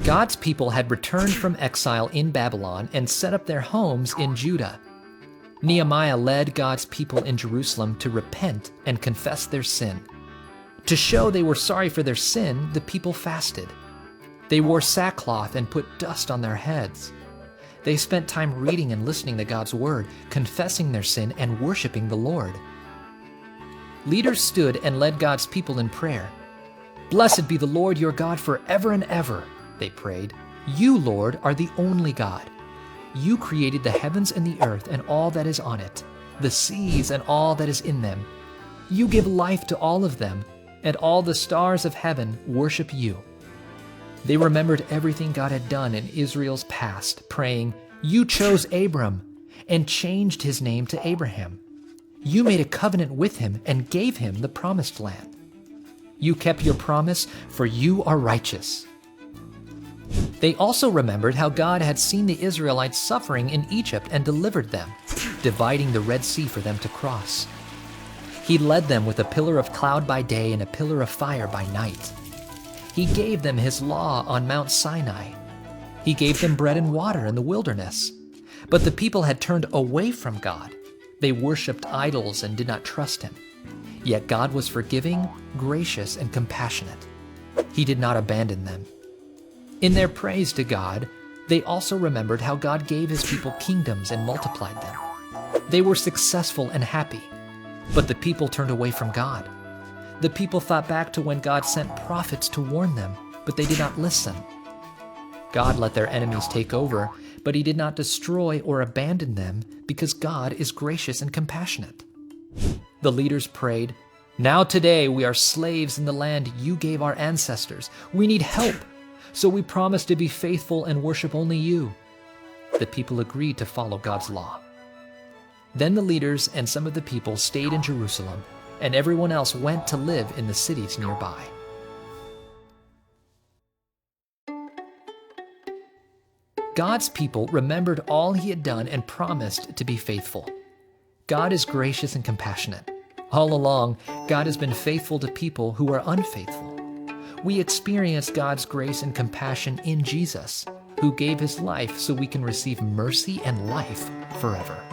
God's people had returned from exile in Babylon and set up their homes in Judah. Nehemiah led God's people in Jerusalem to repent and confess their sin. To show they were sorry for their sin, the people fasted. They wore sackcloth and put dust on their heads. They spent time reading and listening to God's word, confessing their sin and worshiping the Lord. Leaders stood and led God's people in prayer. "Blessed be the Lord your God forever and ever," they prayed. "You, Lord, are the only God. You created the heavens and the earth and all that is on it, the seas and all that is in them. You give life to all of them, and all the stars of heaven worship you." They remembered everything God had done in Israel's past, praying, "You chose Abram and changed his name to Abraham. You made a covenant with him and gave him the promised land. You kept your promise, for you are righteous." They also remembered how God had seen the Israelites suffering in Egypt and delivered them, dividing the Red Sea for them to cross. He led them with a pillar of cloud by day and a pillar of fire by night. He gave them his law on Mount Sinai. He gave them bread and water in the wilderness. But the people had turned away from God. They worshipped idols and did not trust him. Yet God was forgiving, gracious, and compassionate. He did not abandon them. In their praise to God, they also remembered how God gave his people kingdoms and multiplied them. They were successful and happy, but the people turned away from God. The people thought back to when God sent prophets to warn them, but they did not listen. God let their enemies take over, but he did not destroy or abandon them because God is gracious and compassionate. The leaders prayed, "Now today we are slaves in the land you gave our ancestors. We need help, so we promise to be faithful and worship only you." The people agreed to follow God's law. Then the leaders and some of the people stayed in Jerusalem, and everyone else went to live in the cities nearby. God's people remembered all he had done and promised to be faithful. God is gracious and compassionate. All along, God has been faithful to people who are unfaithful. We experience God's grace and compassion in Jesus, who gave his life so we can receive mercy and life forever.